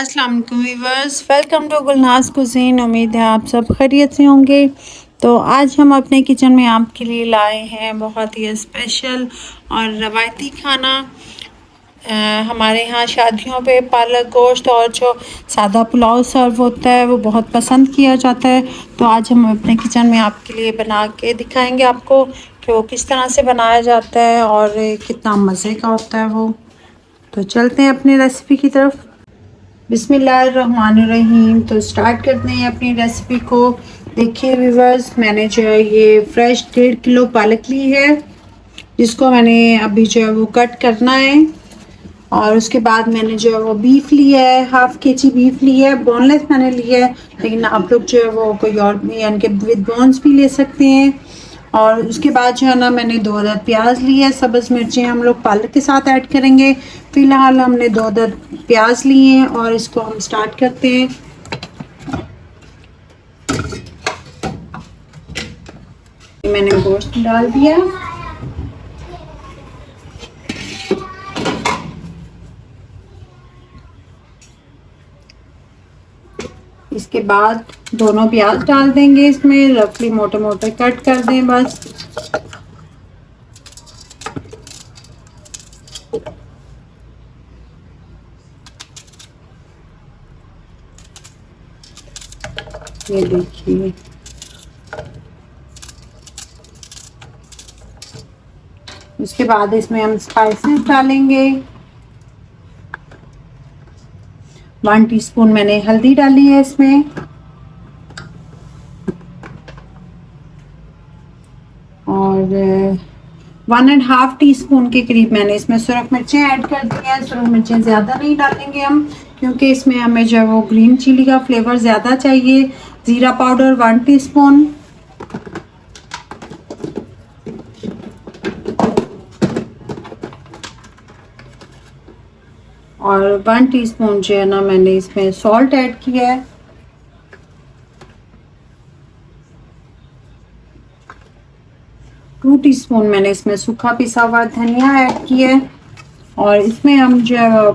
अस्सलाम वालेकुम viewers, welcome to Gulnaz cuisine. उम्मीद है आप सब खैरियत से होंगे। तो आज हम अपने किचन में आपके लिए लाए हैं बहुत ही स्पेशल और रवायती खाना। हमारे यहाँ शादियों पे पालक गोश्त और जो सादा पुलाव सर्व होता है वो बहुत पसंद किया जाता है। तो आज हम अपने किचन में आपके लिए बना के दिखाएंगे आपको कि वो किस तरह से बनाया जाता है और कितना मज़े का होता है वो। तो चलते हैं अपनी रेसिपी की तरफ। बिस्मिल्लाहिर्रहमानिर्रहीम। तो स्टार्ट करते हैं अपनी रेसिपी को। देखिए व्यूवर्स, मैंने जो है ये फ्रेश 1.5 किलो पालक ली है, जिसको मैंने अभी जो है वो कट करना है। और उसके बाद मैंने जो है वो बीफ लिया है, 1/2 kg बीफ ली है। बोनलेस मैंने लिया है, लेकिन आप लोग जो है वो कोई और भी यानी कि विद बोन्स भी ले सकते हैं। और उसके बाद जो है ना, मैंने 2 अदद प्याज ली है। सब्ज़ मिर्चें हम लोग पालक के साथ ऐड करेंगे। फ़िलहाल हमने 2 अदद प्याज लिए हैं और इसको हम स्टार्ट करते हैं। मैंने गोश्त डाल दिया। इसके बाद दोनों प्याज डाल देंगे इसमें, रफली मोटे मोटे कट कर दें बस। ये देखिए, उसके बाद इसमें हम स्पाइसेस डालेंगे। 1 टीस्पून मैंने हल्दी डाली है इसमें, और 1.5 टीस्पून के करीब मैंने इसमें सुरख मिर्चें ऐड कर दी हैं। सुरख मिर्चें ज़्यादा नहीं डालेंगे हम, क्योंकि इसमें हमें जो है वो ग्रीन चिली का फ्लेवर ज़्यादा चाहिए। ज़ीरा पाउडर 1 टीस्पून, और 1 टीस्पून जो है ना, मैंने इसमें सॉल्ट ऐड किया है। टू टीस्पून मैंने इसमें सूखा पिसा हुआ धनिया ऐड किया है। और इसमें हम जो है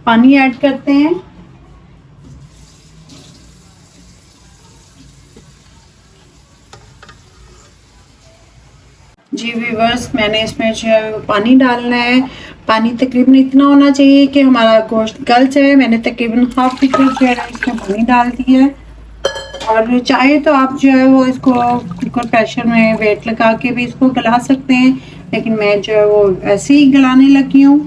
पानी ऐड करते हैं। जी व्यूअर्स, मैंने इसमें जो है पानी डालना है। पानी तकरीबन इतना होना चाहिए कि हमारा गोश्त गल जाए। मैंने तकरीबन 1/2 लीटर जो है इसमें पानी डाल दिया है। और चाहे तो आप जो है वो इसको कुकर प्रेशर में वेट लगा के भी इसको गला सकते हैं, लेकिन मैं जो है वो ऐसे ही गलाने लगी हूँ।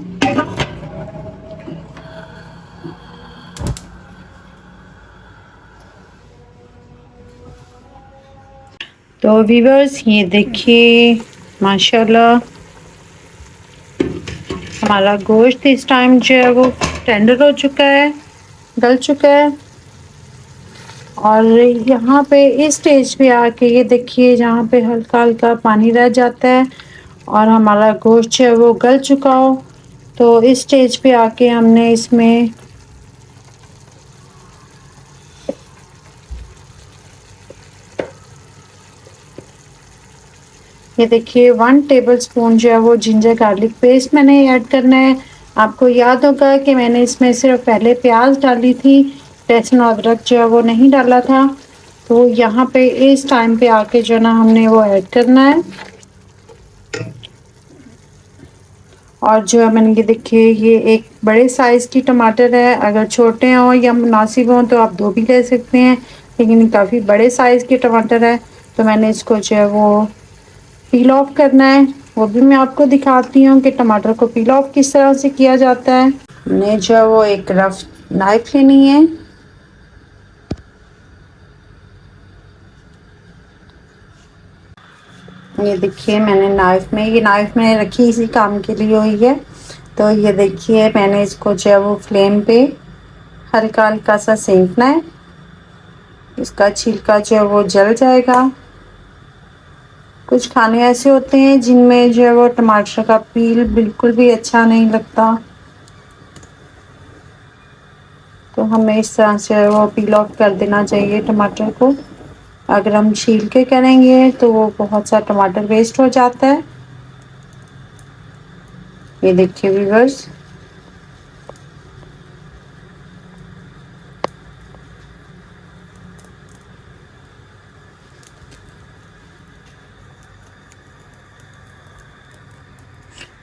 तो व्यूअर्स, ये देखिए माशाल्लाह हमारा गोश्त इस टाइम जो है वो टेंडर हो चुका है, गल चुका है। और यहाँ पे इस स्टेज पे आके ये देखिए, जहाँ पे हल्का हल्का पानी रह जाता है और हमारा गोश्त जो है वो गल चुका हो, तो इस स्टेज पे आके हमने इसमें ये देखिए 1 टेबलस्पून जो है वो जिंजर गार्लिक पेस्ट मैंने ऐड करना है। आपको याद होगा कि मैंने इसमें सिर्फ पहले प्याज डाली थी, लहसुन अदरक जो है वो नहीं डाला था। तो यहाँ पे इस टाइम पे आके जो ना हमने वो ऐड करना है। और जो है मैंने ये देखिए, ये एक बड़े साइज़ की टमाटर है। अगर छोटे हों या मुनासिब हों तो आप 2 भी ले सकते हैं, लेकिन काफ़ी बड़े साइज़ के टमाटर है। तो मैंने इसको जो है वो पील ऑफ करना है। वो भी मैं आपको दिखाती हूँ कि टमाटर को पील ऑफ किस तरह से किया जाता है। हमने जो है वो एक रफ नाइफ लेनी है। ये देखिए, मैंने ये नाइफ मैंने रखी इसी काम के लिए हुई है। तो ये देखिए, मैंने इसको जो है वो फ्लेम पे हल्का हल्का सा सेंकना है। इसका छिलका जो है वो जल जाएगा। कुछ खाने ऐसे होते हैं जिनमें जो है वो टमाटर का पील बिल्कुल भी अच्छा नहीं लगता, तो हमें इस तरह से वो पील ऑफ कर देना चाहिए टमाटर को। अगर हम छील के करेंगे तो वो बहुत सा टमाटर वेस्ट हो जाता है। ये देखिए व्यूअर्स,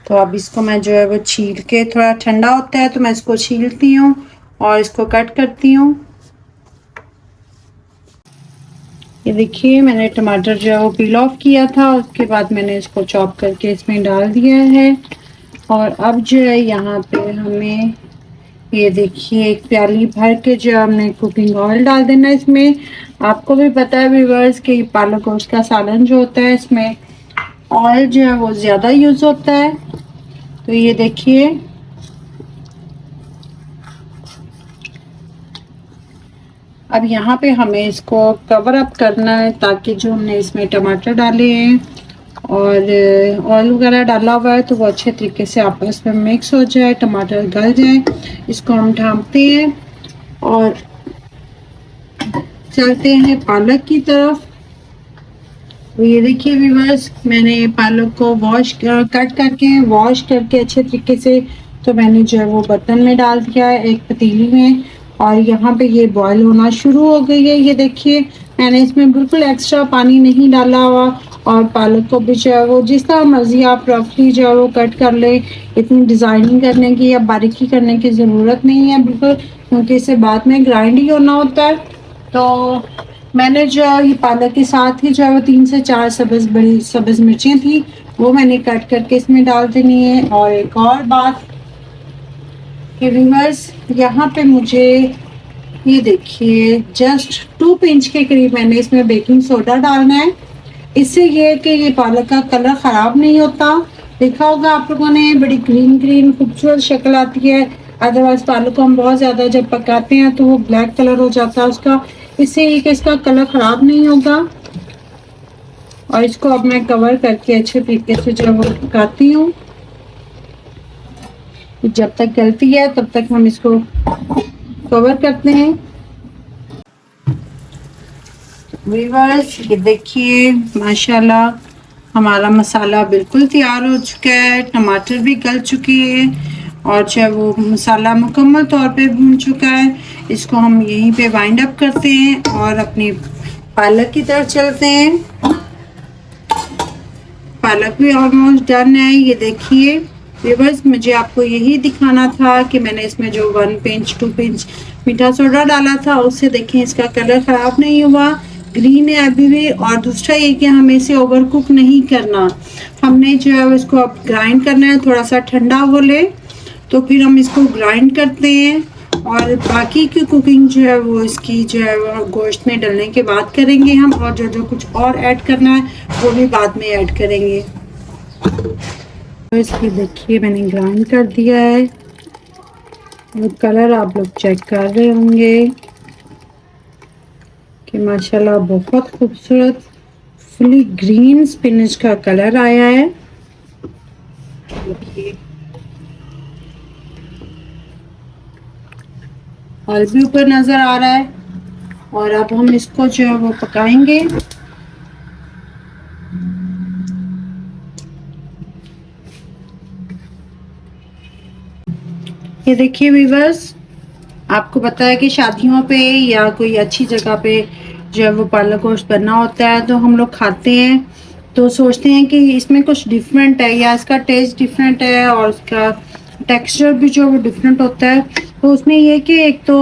तो अब इसको मैं जो है वो छील के, थोड़ा ठंडा होता है तो मैं इसको छीलती हूँ और इसको कट करती हूँ। ये देखिए मैंने टमाटर जो है वो पील ऑफ किया था, उसके बाद मैंने इसको चॉप करके इसमें डाल दिया है। और अब जो है यहाँ पे हमें ये देखिए एक प्याली भर के जो हमने कुकिंग ऑयल डाल देना है इसमें। आपको भी पता है व्यूअर्स कि पालक गोश्त का सालन जो होता है इसमें ऑयल जो है वो ज़्यादा यूज़ होता है। तो ये देखिए अब यहाँ पे हमें इसको कवर अप करना है ताकि जो हमने इसमें टमाटर डाले हैं और ऑयल वगैरह डाला हुआ है तो वो अच्छे तरीके से आपस में मिक्स हो जाए, टमाटर गल जाए। इसको हम ढाँपते हैं और चलते हैं पालक की तरफ। तो ये देखिए व्यूअर्स मैंने पालक को कट करके वॉश करके अच्छे तरीके से तो मैंने जो है वो बर्तन में डाल दिया है, एक पतीली में। और यहाँ पे ये बॉईल होना शुरू हो गई है। ये देखिए मैंने इसमें बिल्कुल एक्स्ट्रा पानी नहीं डाला हुआ। और पालक को भी जो है वो जिस तरह मर्जी आप रफली जो है वो कट कर ले, इतनी डिज़ाइनिंग करने की या बारीकी करने की ज़रूरत नहीं है बिल्कुल, क्योंकि इसे बाद में ग्राइंड ही होना होता है। तो मैंने जो है ये पालक के साथ ही जो है वो 3 से 4 बड़ी सब्ज़ मिर्चें थी वो मैंने कट करके इसमें डाल देनी है। और एक और बात कि व्यूअर्स यहाँ पे मुझे ये देखिए जस्ट 2 पिंच के करीब मैंने इसमें बेकिंग सोडा डालना है। इससे ये है कि ये पालक का कलर ख़राब नहीं होता। देखा होगा आप लोगों ने बड़ी ग्रीन ग्रीन खूबसूरत शक्ल आती है। अदरवाइज पालक को हम बहुत ज़्यादा जब पकाते हैं तो वो ब्लैक कलर हो जाता है उसका। इससे ये कि इसका कलर ख़राब नहीं होगा। और इसको अब मैं कवर करके अच्छे तरीके से जो वो पकाती हूँ। जब तक गलती है तब तक हम इसको कवर करते हैं। व्यूअर्स ये देखिए माशाल्लाह हमारा मसाला बिल्कुल तैयार हो चुका है, टमाटर भी गल चुके हैं और जो है वो मसाला मुकम्मल तौर पे भून चुका है। इसको हम यहीं पे वाइंड अप करते हैं और अपनी पालक की तरफ चलते हैं। पालक भी ऑलमोस्ट डन है। ये देखिए व्यूअर्स मुझे आपको यही दिखाना था कि मैंने इसमें जो 1 पिंच 2 पिंच मीठा सोडा डाला था उससे देखें इसका कलर ख़राब नहीं हुआ, ग्रीन है अभी भी। और दूसरा ये कि हमें इसे ओवर कुक नहीं करना, हमने जो है इसको अब ग्राइंड करना है। थोड़ा सा ठंडा हो ले तो फिर हम इसको ग्राइंड करते हैं और बाकी की कुकिंग जो है वो इसकी जो है वो गोश्त में डलने के बाद करेंगे हम। और जो जो कुछ और ऐड करना है वो भी बाद में ऐड करेंगे। तो इसकी देखिए मैंने ग्राइंड कर दिया है और कलर आप लोग चेक कर रहे होंगे कि माशाल्लाह बहुत खूबसूरत फुली ग्रीन स्पिनच का कलर आया है। देखिए और भी ऊपर नज़र आ रहा है। और अब हम इसको जो है वो पकाएंगे। ये देखिए व्यूअर्स आपको पता है कि शादियों पे या कोई अच्छी जगह पे जो है वो पालक गोश्त बना होता है तो हम लोग खाते हैं तो सोचते हैं कि इसमें कुछ डिफरेंट है या इसका टेस्ट डिफरेंट है और उसका टेक्सचर भी जो वो डिफरेंट होता है। तो उसमें ये कि एक तो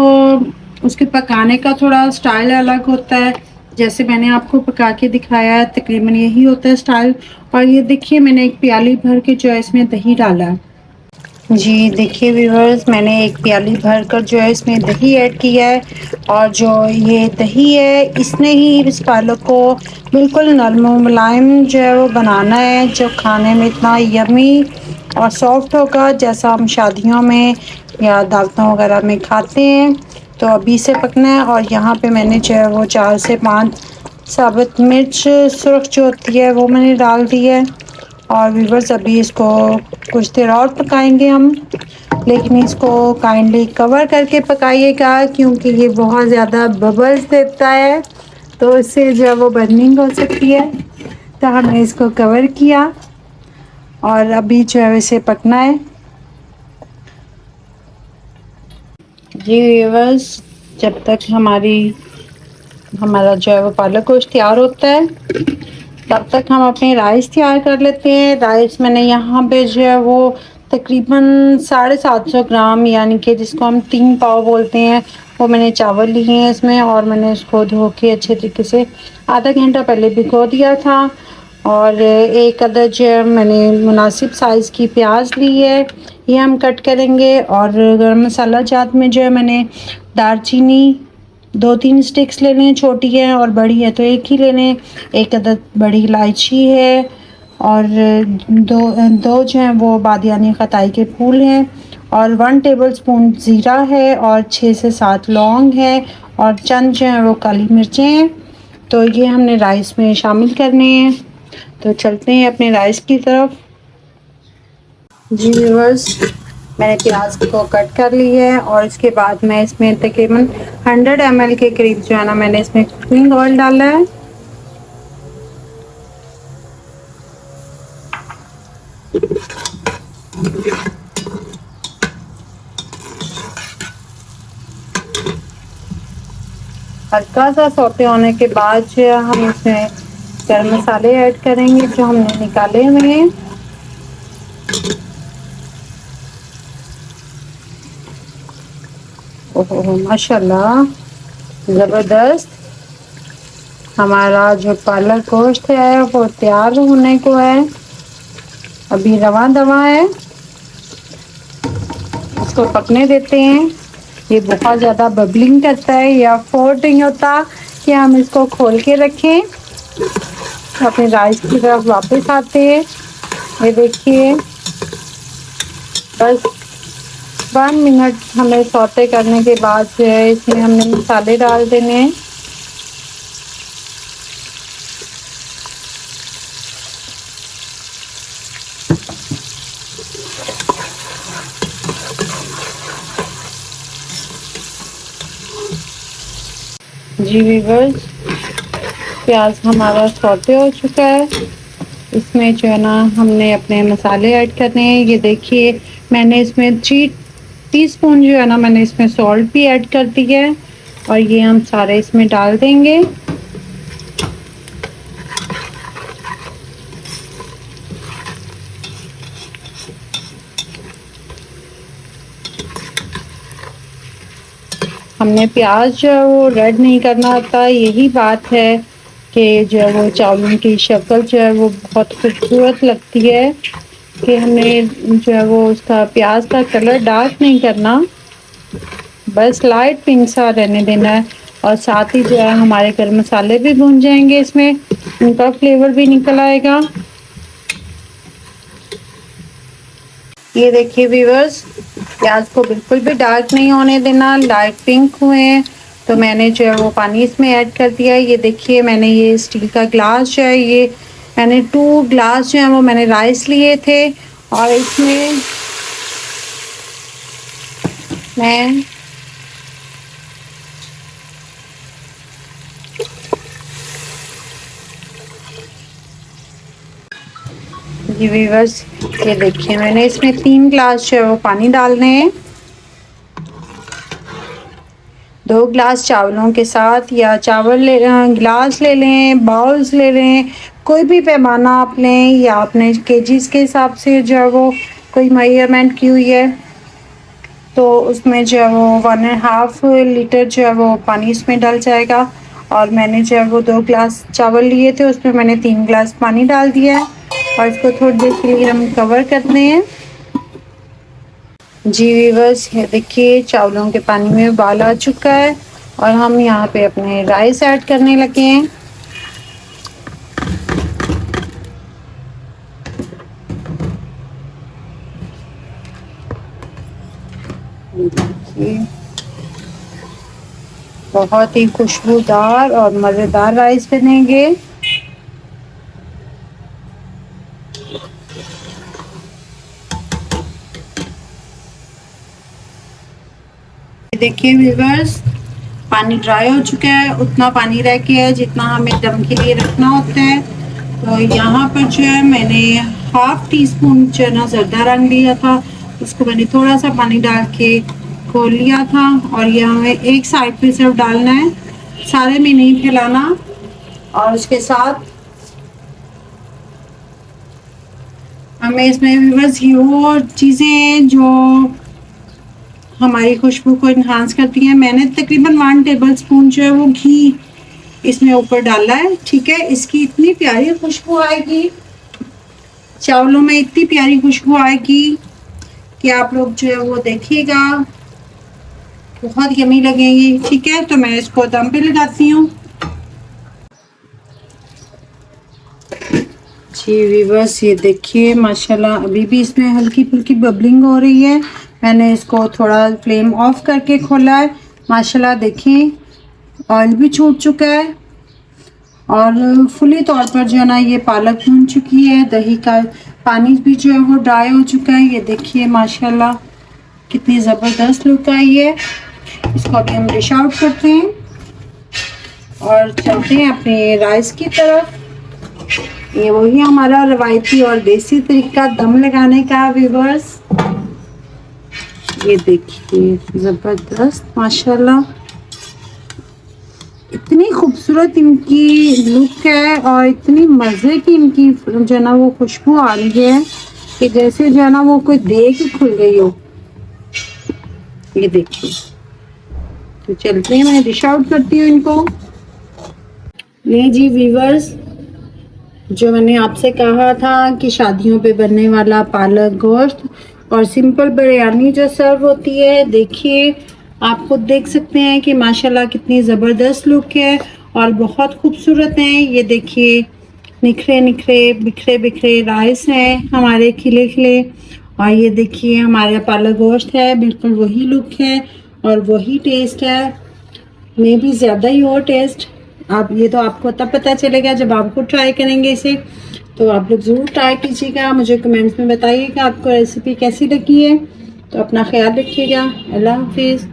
उसके पकाने का थोड़ा स्टाइल अलग होता है, जैसे मैंने आपको पका के दिखाया है तकरीबन यही होता है स्टाइल। और ये देखिए मैंने एक प्याली भर के जो है इसमें दही डाला है। जी देखिए व्यूअर्स मैंने एक प्याली भर कर जो है इसमें दही ऐड किया है। और जो ये दही है इसने ही इस पालक को बिल्कुल नरम मुलायम जो है वो बनाना है, जो खाने में इतना यमी और सॉफ्ट होगा जैसा हम शादियों में या दावतों वगैरह में खाते हैं। तो अभी से पकना है। और यहाँ पे मैंने जो है वो 4 से 5 साबुत मिर्च सुर्ख जो होती है वो मैंने डाल दी है। और व्यूअर्स अभी इसको कुछ देर और पकाएंगे हम, लेकिन इसको काइंडली कवर करके पकाइएगा क्योंकि ये बहुत ज़्यादा बबल्स देता है तो इससे जो है वो बर्निंग हो सकती है। तो हमने इसको कवर किया और अभी जो है इसे पकना है। जी व्यूअर्स जब तक हमारा जो है वो पालक गोश्त तैयार होता है तब तक हम अपने राइस तैयार कर लेते हैं। राइस मैंने यहाँ पे जो है वो तकरीबन 750 ग्राम, यानी कि जिसको हम 3 पाव बोलते हैं, वो मैंने चावल लिए हैं इसमें। और मैंने उसको धो के अच्छे तरीके से आधा घंटा पहले भिगो दिया था। और एक अदद जो है मैंने मुनासिब साइज़ की प्याज ली है, ये हम कट करेंगे। और गरम मसाला जात में जो है मैंने दालचीनी 2-3 स्टिक्स लेने हैं, छोटी है और बड़ी है तो एक ही लेने। एक अदद बड़ी इलायची है और दो दो जो हैं वो बादियानी खताई के फूल हैं। और 1 टेबलस्पून ज़ीरा है और 6 से 7 लौंग है और चंद जो हैं वो काली मिर्चें हैं। तो ये हमने राइस में शामिल करने हैं। तो चलते हैं अपने राइस की तरफ। जी व्यूअर्स, मैंने प्याज को कट कर ली है और इसके बाद मैं इसमें तकरीबन 100 ml के करीब जो है ना मैंने इसमें कुकिंग ऑयल डाला है। हल्का सा सौते होने के बाद जो है हम इसमें गरम मसाले ऐड करेंगे जो हमने निकाले हुए हैं। ओहो माशाल्लाह, ज़बरदस्त। हमारा जो पालक गोश्त है वो तैयार होने को है, अभी रवा दवा है, इसको पकने देते हैं। ये बहुत ज़्यादा बबलिंग करता है या फोर्ट नहीं होता कि हम इसको खोल के रखें। अपने राइस की तरफ वापस आते हैं। ये देखिए, बस 1 मिनट हमें सौते करने के बाद जो है इसमें हमने मसाले डाल देने हैं। जी व्यूअर्स, प्याज हमारा सौते हो चुका है। इसमें जो है ना हमने अपने मसाले ऐड करने हैं। ये देखिए, मैंने इसमें 3 टीस्पून जो है ना मैंने इसमें सॉल्ट भी ऐड कर दी है और ये हम सारे इसमें डाल देंगे। हमने प्याज जो है वो रेड नहीं करना होता। यही बात है कि जो है वो चावलों की शक्ल जो है वो बहुत खूबसूरत लगती है कि हमें जो है वो उसका प्याज का कलर डार्क नहीं करना, बस लाइट पिंक सा रहने देना है। और साथ ही जो है हमारे गरम मसाले भी भून जाएंगे, इसमें उनका फ्लेवर भी निकल आएगा। ये देखिए व्यूअर्स, प्याज को बिल्कुल भी डार्क नहीं होने देना, लाइट पिंक हुए हैं तो मैंने जो है वो पानी इसमें ऐड कर दिया है। ये देखिए, मैंने ये स्टील का ग्लास जो है, ये मैंने 2 ग्लास जो है वो मैंने राइस लिए थे और इसमें मैं जी व्यूअर्स, ये देखिए मैंने इसमें 3 ग्लास जो है वो पानी डालने हैं। 2 ग्लास चावलों के साथ, या चावल गिलास ले लें, बाउल्स ले लें, कोई भी पैमाना आप लें या अपने केजीज़ के हिसाब से जो है वो कोई मेजरमेंट की हुई है तो उसमें जो है वो 1.5 लीटर जो है वो पानी इसमें डल जाएगा। और मैंने जो है वो 2 ग्लास चावल लिए थे, उसमें मैंने 3 ग्लास पानी डाल दिया है और इसको थोड़ी देर के लिए हम कवर करते हैं। जी व्यूअर्स, ये देखिए चावलों के पानी में उबाल आ चुका है और हम यहाँ पे अपने राइस ऐड करने लगे हैं। देखिए, बहुत ही खुशबूदार और मज़ेदार राइस बनेंगे। देखिए व्यूअर्स, पानी ड्राई हो चुका है, उतना पानी रह गया है जितना हमें दम के लिए रखना होता है। तो यहाँ पर जो है मैंने 1/2 टीस्पून जो है ना जर्दा रंग लिया था, उसको मैंने थोड़ा सा पानी डाल के खोल लिया था और ये हमें एक साइड पे सिर्फ डालना है, सारे में नहीं फैलाना। और उसके साथ हमें इसमें व्यूअर्स ये वो चीज़ें हैं जो हमारी खुशबू को इन्हांस करती हैं। मैंने तकरीबन 1 टेबल स्पून जो है वो घी इसमें ऊपर डाला है, ठीक है। इसकी इतनी प्यारी खुशबू आएगी, चावलों में इतनी प्यारी खुशबू आएगी कि आप लोग जो है वो देखिएगा, बहुत यमी लगेंगी, ठीक है। तो मैं इसको दम पे लगाती हूँ। जी व्यूअर्स, ये देखिए माशाल्लाह अभी भी इसमें हल्की फुल्की बबलिंग हो रही है। मैंने इसको थोड़ा फ्लेम ऑफ करके खोला है। माशाल्लाह देखिए ऑयल भी छूट चुका है और फुली तौर पर जो है ना ये पालक भून चुकी है। दही का पानी भी जो है वो ड्राई हो चुका है। ये देखिए माशाल्लाह कितनी ज़बरदस्त लुक आई है। इसको अभी हम डिश आउट करते हैं और चलते हैं अपने राइस की तरफ। ये वही हमारा रवायती और देसी तरीका दम लगाने का व्यूअर्स। ये देखिए ज़बरदस्त माशाल्लाह, इतनी खूबसूरत इनकी लुक है और इतनी मज़े की इनकी जो है ना वो खुशबू आ रही है कि जैसे जो है ना वो कोई देग ही खुल गई हो। ये देखिए, तो चलते हैं, मैं डिश आउट करती हूँ इनको। नहीं जी व्यूअर्स, जो मैंने आपसे कहा था कि शादियों पे बनने वाला पालक गोश्त और सिंपल बिरयानी जो सर्व होती है, देखिए आप खुद देख सकते हैं कि माशाल्लाह कितनी ज़बरदस्त लुक है और बहुत खूबसूरत हैं। ये देखिए निखरे निखरे बिखरे बिखरे राइस हैं हमारे, खिले खिले, और ये देखिए हमारा पालक गोश्त है, बिल्कुल वही लुक है और वही टेस्ट है, मे भी ज़्यादा ही और टेस्ट। आप ये तो आपको तब पता चलेगा जब आपको ट्राई करेंगे इसे। तो आप लोग ज़रूर ट्राई कीजिएगा, मुझे कमेंट्स में बताइएगा आपको रेसिपी कैसी लगी है। तो अपना ख्याल रखिएगा। अल्लाह हाफिज़।